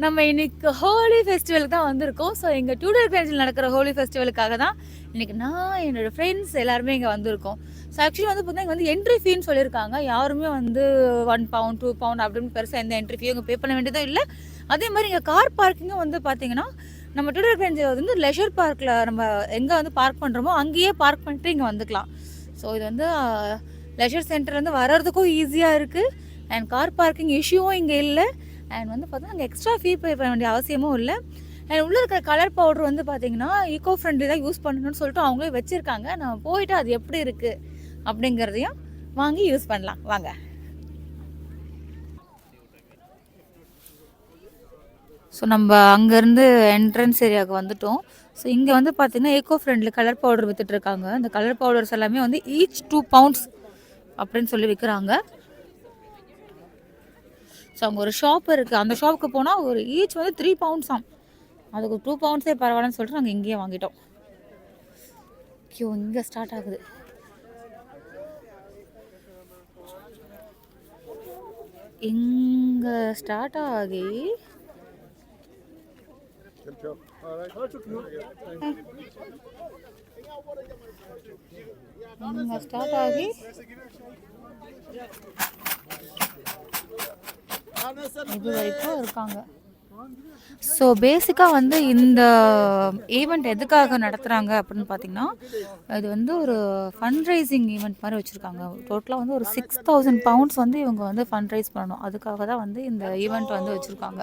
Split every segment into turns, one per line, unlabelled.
நம்ம இன்னைக்கு ஹோலி ஃபெஸ்டிவலுக்கு தான் வந்திருக்கோம். ஸோ எங்கள் டூடர் கிராஞ்சில் நடக்கிற ஹோலி ஃபெஸ்டிவலுக்காக தான் இன்றைக்கி நான் என்னோடய ஃப்ரெண்ட்ஸ் எல்லாருமே இங்கே வந்திருக்கோம். ஸோ ஆக்சுவலி வந்து பார்த்தீங்கன்னா இங்கே வந்து என்ட்ரி ஃபீன்னு சொல்லியிருக்காங்க. யாருமே வந்து £1 £2 அப்படின்னு பெருசாக எந்த என்ட்ரி ஃபீ இங்கே பே பண்ண வேண்டியதும் இல்லை. அதே மாதிரி இங்கே கார் பார்க்கிங்கும் வந்து பார்த்தீங்கன்னா நம்ம டூடர் கிராஞ்சில் வந்து லெஷர் பார்க்கில் நம்ம எங்கே வந்து பார்க் பண்ணுறோமோ அங்கேயே பார்க் பண்ணிட்டு இங்கே வந்துக்கலாம். ஸோ இது வந்து லெஷர் சென்டர்லேருந்து வர்றதுக்கும் ஈஸியாக இருக்குது. அண்ட் கார் பார்க்கிங் இஷ்யூவும் இங்கே இல்லை. அண்ட் வந்து பார்த்தா அங்கே எக்ஸ்ட்ரா ஃபீ பே பண்ண வேண்டிய அவசியமும் இல்லை. அண்ட் உள்ளே இருக்கிற கலர் பவுடர் வந்து பார்த்தீங்கன்னா ஈகோ ஃப்ரெண்ட்லி தான் யூஸ் பண்ணணும்னு சொல்லிட்டு அவங்களே வச்சுருக்காங்க. நம்ம போயிட்டு அது எப்படி இருக்குது அப்படிங்கிறதையும் வாங்கி யூஸ் பண்ணலாம். வாங்க. ஸோ நம்ம அங்கேருந்து என்ட்ரன்ஸ் ஏரியாவுக்கு வந்துட்டோம். ஸோ இங்கே வந்து பார்த்தீங்கன்னா ஈகோ ஃப்ரெண்ட்லி கலர் பவுடர் விற்றுட்ருக்காங்க. இந்த கலர் பவுடர்ஸ் எல்லாமே வந்து ஈச் £2 அப்படின்னு சொல்லி விற்கிறாங்க. ஸோ அங்கே ஒரு ஷாப் இருக்குது. அந்த ஷாப்புக்கு போனால் ஒரு ஈச் வந்து £3 அதுக்கு £2 பரவாயில்லன்னு சொல்லிட்டு நாங்கள் இங்கேயே வாங்கிட்டோம். இங்கே ஸ்டார்ட் ஆகுது. இங்கே ஸ்டார்ட் ஆகி இது வரைக்கும் இருக்காங்க. ஸோ பேசிக்காக வந்து இந்த ஈவெண்ட் எதுக்காக நடத்துகிறாங்க அப்படின்னு பார்த்தீங்கன்னா இது வந்து ஒரு ஃபண்ட் ரைசிங் ஈவெண்ட் மாதிரி வச்சுருக்காங்க. டோட்டலாக வந்து ஒரு £6000 வந்து இவங்க வந்து ஃபண்ட் ரைஸ் பண்ணணும். அதுக்காக தான் வந்து இந்த ஈவெண்ட் வந்து வச்சுருக்காங்க.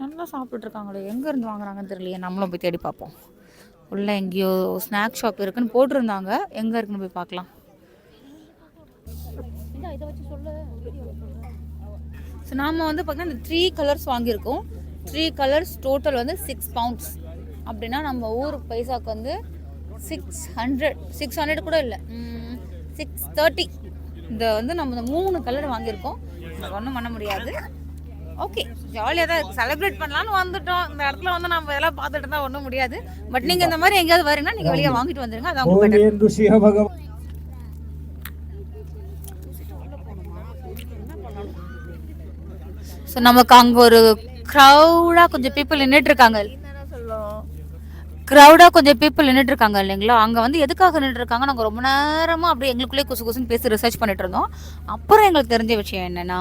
நல்லா சாப்பிட்ருக்காங்களே, எங்கேருந்து வாங்குறாங்கன்னு தெரியலையே. நம்மளும் போய் தேடி பார்ப்போம். உள்ளே எங்கேயோ ஸ்நாக் ஷாப் இருக்குதுன்னு போட்டிருந்தாங்க. எங்கே இருக்குன்னு போய் பார்க்கலாம். ஸோ நாம் வந்து பார்த்தீங்கன்னா இந்த 3 கலர்ஸ் வாங்கியிருக்கோம். 3 கலர்ஸ் டோட்டல் வந்து £6 அப்படின்னா நம்ம ஊர் பைசாவுக்கு வந்து 600 கூட இல்லை, 630. இந்த வந்து நம்ம இந்த 3 கலர் வாங்கியிருக்கோம். ஒன்றும் பண்ண முடியாது. ஓகே, ஜாலியாக தான் இருக்குது. செலிப்ரேட் பண்ணலான்னு வந்துட்டோம். இந்த இடத்துல வந்து நம்ம இதெல்லாம் பார்த்துட்டு இருந்தால் ஒன்றும் முடியாது. பட் நீங்கள் இந்த மாதிரி எங்கேயாவது வரீங்கன்னா நீங்கள் வெளியே வாங்கிட்டு வந்துடுங்க. அதான் உங்களுக்கு. ஸோ நமக்கு அங்கே ஒரு க்ரௌடாக கொஞ்சம் பீப்புள் நின்றுட்டு இருக்காங்க. இல்லைங்களா? அங்கே வந்து எதுக்காக நின்றுட்டு இருக்காங்க? நாங்கள் ரொம்ப நேரமாக அப்படியே எங்களுக்குள்ளே குசுன்னு பேசி ரிசர்ச் பண்ணிட்டு இருந்தோம். அப்புறம் எங்களுக்கு தெரிஞ்ச விஷயம் என்னென்னா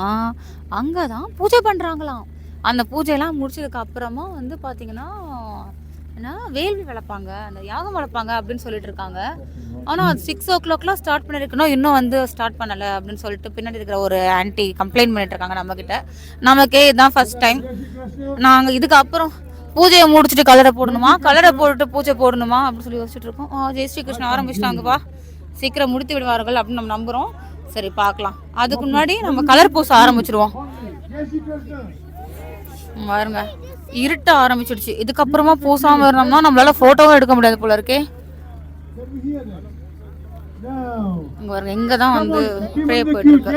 அங்கே தான் பூஜை பண்ணுறாங்களாம். அந்த பூஜையெல்லாம் முடிச்சதுக்கு அப்புறமா வந்து பார்த்தீங்கன்னா வேள்வி வளர்ப்பாங்க, அந்த யாகம் வளர்ப்பாங்க அப்படின்னு சொல்லிட்டு இருக்காங்க. ஆனால் அது 6 o'clockலாம் ஸ்டார்ட் பண்ணியிருக்கணும், இன்னும் வந்து ஸ்டார்ட் பண்ணலை அப்படின்னு சொல்லிட்டு பின்னாடி இருக்கிற ஒரு ஆன்ட்டி கம்ப்ளைண்ட் பண்ணிட்டு இருக்காங்க நம்மக்கிட்ட. நமக்கே இதுதான் ஃபர்ஸ்ட் டைம். நாங்கள் இதுக்கு அப்புறம் பூஜையை முடிச்சுட்டு கலரை போட்டுட்டு பூஜை போடணுமா அப்படின்னு சொல்லி யோசிச்சுட்டு இருக்கோம். ஜெய் ஸ்ரீ கிருஷ்ணன் ஆரம்பிச்சிட்டாங்கப்பா, சீக்கிரம் முடித்து விடுவார்கள் அப்படின்னு நம்ம நம்புகிறோம். சரி, பார்க்கலாம். அதுக்கு முன்னாடி நம்ம கலர் பூச ஆரம்பிச்சிருவோம். பாருங்க, இருட்ட ஆரம்பிச்சிடுச்சு. இதுக்கப்புறமா பூசாமல் இருந்தோம்னா நம்மளால ஃபோட்டோவும் எடுக்க முடியாது போல இருக்கே. இங்க பாருங்க, இங்க தான் வந்து ப்ரே போயிட்டு இருக்கு.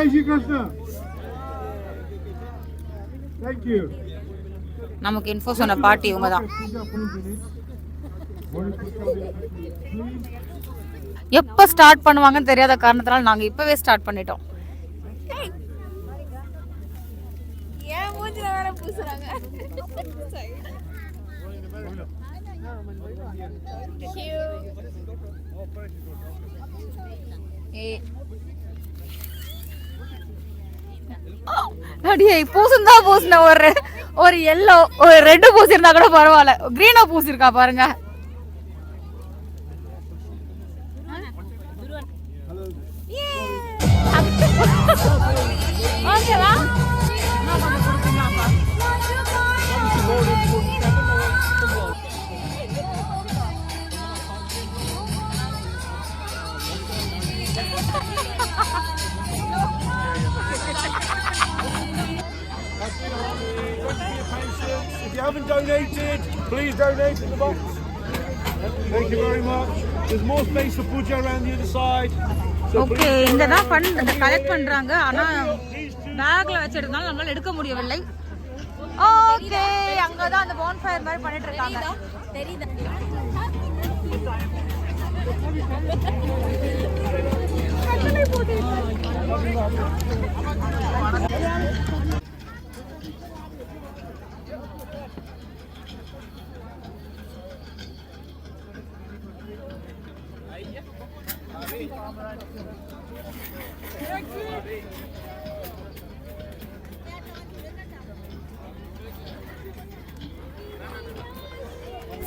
நமக்கு இன்ஃபோ சொன்ன பாட்டி இவங்க தான். எப்ப ஸ்டார்ட் பண்ணுவாங்கன்னு தெரியாத காரணத்தினால நாங்க இப்பவே ஸ்டார்ட் பண்ணிட்டோம். பூசுனா ஒரு எல்லோ ஒரு ரெட் பூசிருந்தா கூட பரவாயில்ல, கிரீனா பூசிருக்கா பாருங்க. ஓகேவா?
If you haven't donated, please donate in the box. Thank you very much. There's more space for puja around the other side.
Okay, இங்க தான் ஃபண்ட் கலெக்ட் பண்றாங்க. ஆனா பேக்ல வச்சிருந்தாலும் நம்மளால எடுக்க முடியவில்லை. ஓகே, அங்க தான் அந்த பான் ஃபயர் மாதிரி பண்ணிட்டு இருக்காங்க. தெரியுதா?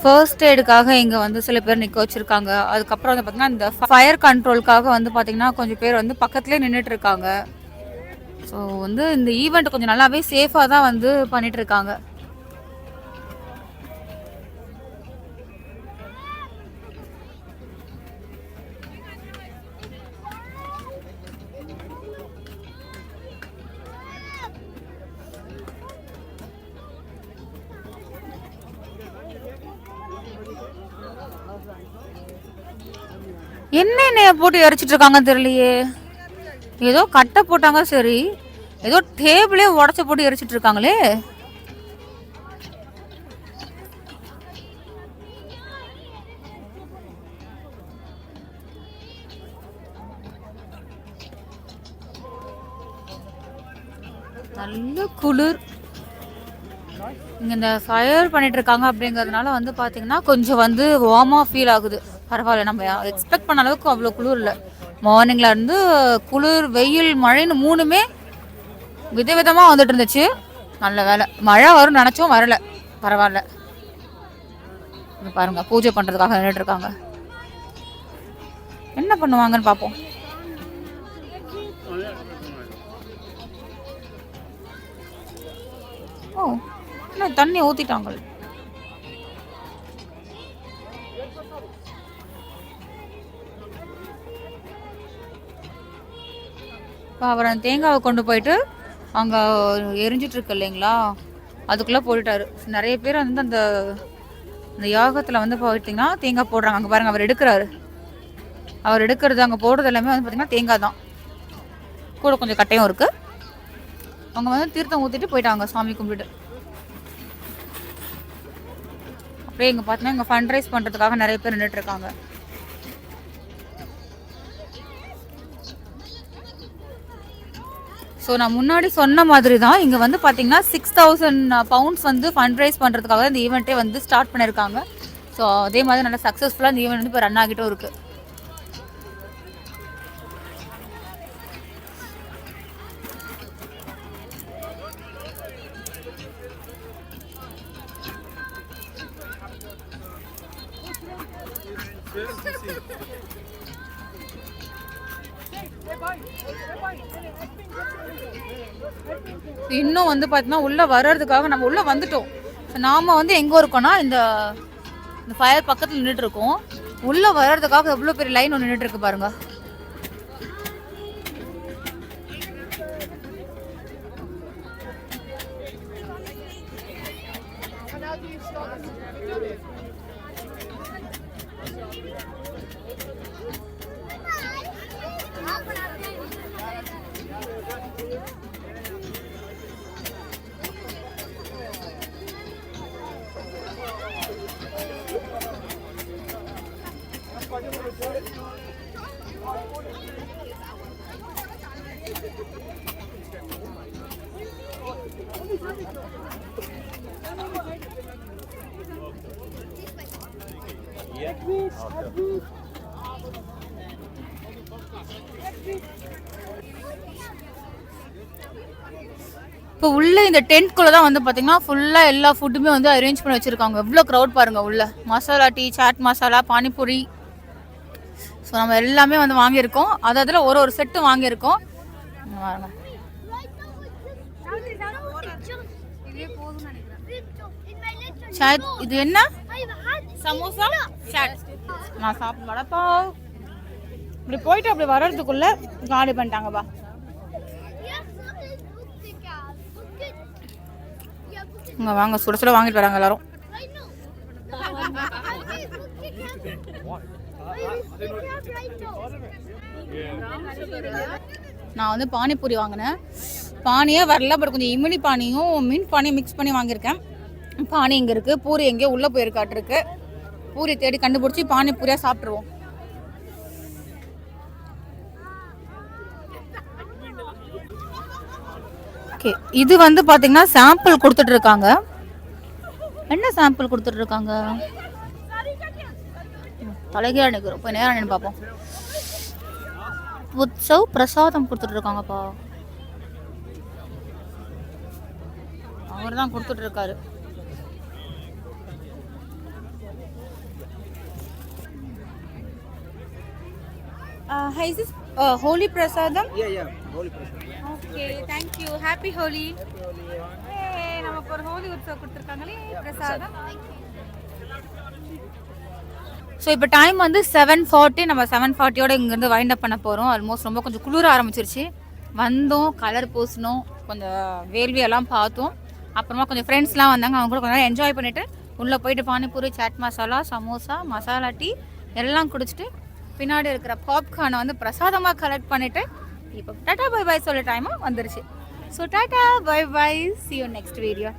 ஃபர்ஸ்ட் எய்டுக்காக இங்கே வந்து சில பேர் நிற்க வச்சுருக்காங்க. அதுக்கப்புறம் வந்து பார்த்திங்கன்னா இந்த ஃபயர் கண்ட்ரோலுக்காக வந்து பார்த்திங்கன்னா கொஞ்சம் பேர் வந்து பக்கத்துலேயே நின்றுட்டு இருக்காங்க. ஸோ வந்து இந்த ஈவெண்ட் கொஞ்சம் நல்லாவே சேஃபாக தான் வந்து பண்ணிட்டு இருக்காங்க. என்ன எண்ணெய போட்டு எரிச்சிட்டு இருக்காங்கன்னு தெரியலையே. ஏதோ கட்டை போட்டாங்க, சரி ஏதோ டேபிளே உடச்ச போட்டு எரிச்சிட்டு இருக்காங்களே. நல்ல குளிர். இங்க இந்த ஃபயர் பண்ணிட்டு இருக்காங்க அப்படிங்கறதுனால வந்து பாத்தீங்கன்னா கொஞ்சம் வந்து வார்மா ஃபீல் ஆகுது. பரவாயில்ல, நம்ம எக்ஸ்பெக்ட் பண்ண அளவுக்கு அவ்வளோ குளிர் இல்லை. மார்னிங்ல இருந்து குளிர், வெயில், மழைன்னு மூணுமே விதவிதமாக வந்துட்டு இருந்துச்சு. நல்ல வேலை, மழை வரும்னு நினச்சோம், வரல. பரவாயில்ல. பாருங்க, பூஜை பண்ணுறதுக்காக நின்றுட்டு இருக்காங்க. என்ன பண்ணுவாங்கன்னு பார்ப்போம். ஓ, என்ன தண்ணி ஊற்றிட்டாங்க. இப்போ அவர் அந்த தேங்காவை கொண்டு போயிட்டு அங்கே எரிஞ்சிட்டு இருக்கு இல்லைங்களா, அதுக்குள்ளே போட்டுட்டாரு. நிறைய பேர் வந்து அந்த யாகத்தில் வந்து போயிட்டிங்கன்னா தேங்காய் போடுறாங்க. அங்கே பாருங்கள், அவர் எடுக்கிறாரு. அவர் எடுக்கிறது, அங்கே போடுறது எல்லாமே வந்து பார்த்திங்கன்னா தேங்காய் தான். கூட கொஞ்சம் கட்டையும் இருக்குது. அவங்க வந்து தீர்த்தம் ஊற்றிட்டு போயிட்டாங்க சாமி கும்பிட்டு. அப்படியே இங்கே பார்த்தீங்கன்னா இங்கே ஃபண்ட் ரைஸ் பண்ணுறதுக்காக நிறைய பேர் நின்றுட்டு இருக்காங்க. ஸோ நான் முன்னாடி சொன்ன மாதிரி தான் இங்கே வந்து பார்த்தீங்கன்னா 6000 பவுண்ட்ஸ் வந்து ஃபண்ட் ரைஸ் பண்ணுறதுக்காக இந்த ஈவெண்ட்டே வந்து ஸ்டார்ட் பண்ணியிருக்காங்க. ஸோ அதே மாதிரி நல்லா சக்ஸஸ்ஃபுல்லாக இந்த ஈவெண்ட் வந்து இப்போ ரன் ஆகிட்டும் இருக்குது. இன்னும் வந்து பார்த்தீங்கன்னா உள்ளே வர்றதுக்காக நம்ம உள்ளே வந்துட்டோம். ஸோ நாம் வந்து எங்கே இருக்கோம்னா இந்த ஃபயர் பக்கத்தில் நின்றுட்டு இருக்கோம். உள்ளே வர்றதுக்காக எவ்வளோ பெரிய லைன் ஒன்று நின்றுட்டு இருக்கு பாருங்க. இப்போ உள்ள இந்த டென்ட்குள்ள தான் வந்து பார்த்தீங்கன்னா ஃபுல்லாக எல்லா ஃபுட்டுமே வந்து அரேஞ்ச் பண்ணி வச்சுருக்காங்க. எவ்வளோ க்ரௌட் பாருங்க உள்ள. மசாலா டீ, சாட் மசாலா, பானிபூரி. ஸோ நம்ம எல்லாமே வந்து வாங்கியிருக்கோம். அதில் ஒரு செட்டு வாங்கியிருக்கோம். சாட், இது என்ன? சமோசா, சாட். நான் சாப்பிட்டு வடப்பாவ். இப்படி போயிட்டு அப்படி வர்றதுக்குள்ள காலி பண்ணிட்டாங்கப்பா. இங்கே வாங்க, சுட சுட வாங்கிட்டு வராங்க எல்லாரும். நான் வந்து பானிபூரி வாங்கினேன். பானியே வரல, பட் கொஞ்சம் இமினி பானியும் மீன் பானியும் மிக்ஸ் பண்ணி வாங்கியிருக்கேன். பானி இங்கே இருக்குது, பூரி எங்கேயோ உள்ளே போயிருக்காட்டிருக்கு. பூரி தேடி கண்டுபிடிச்சி பானிபூரியாக சாப்பிட்ருவோம். ஓகே, இது வந்து பாத்தீங்கன்னா சாம்பிள் கொடுத்துட்டு இருக்காங்க. என்ன சாம்பிள் கொடுத்துட்டு இருக்காங்க? தலைகீழ நிக்கிறோம், போய் நேரா நின்று பார்ப்போம். உற்சவ் பிரசாதம் கொடுத்துட்டு இருக்காங்கப்பா. அவர் தான் கொடுத்துட்டு இருக்காரு. Hi, is this Holy Prasadam?
Yeah, holy prasadam.
Okay, thank you. Happy Holi. Hey, நமக்கு ஒரு ஹோலி உற்சவ் கொடுத்துருக்காங்களே பிரசாதம். ஸோ இப்போ டைம் வந்து 7:40. நம்ம 7:40யோட இங்கேருந்து வைண்ட் அப் பண்ண போகிறோம். ஆல்மோஸ்ட் ரொம்ப கொஞ்சம் குளிர ஆரம்பிச்சிருச்சு. வந்தோம், கலர் பூசணும், கொஞ்சம் வேள்வியெல்லாம் பார்த்தோம். அப்புறமா கொஞ்சம் ஃப்ரெண்ட்ஸ்லாம் வந்தாங்க, அவங்க கூட கொஞ்சம் நேரம் என்ஜாய் பண்ணிவிட்டு உள்ளே போயிட்டு பானிபூரி, சாட் மசாலா, சமோசா, மசாலா டீ எல்லாம் குடிச்சிட்டு பின்னாடி இருக்கிற பாப்கார்னை வந்து பிரசாதமாக கலெக்ட் பண்ணிவிட்டு இப்போ டாட்டா பை பாய் சொல்ல டைமும் வந்துருச்சு. So tata bye bye, see you next video.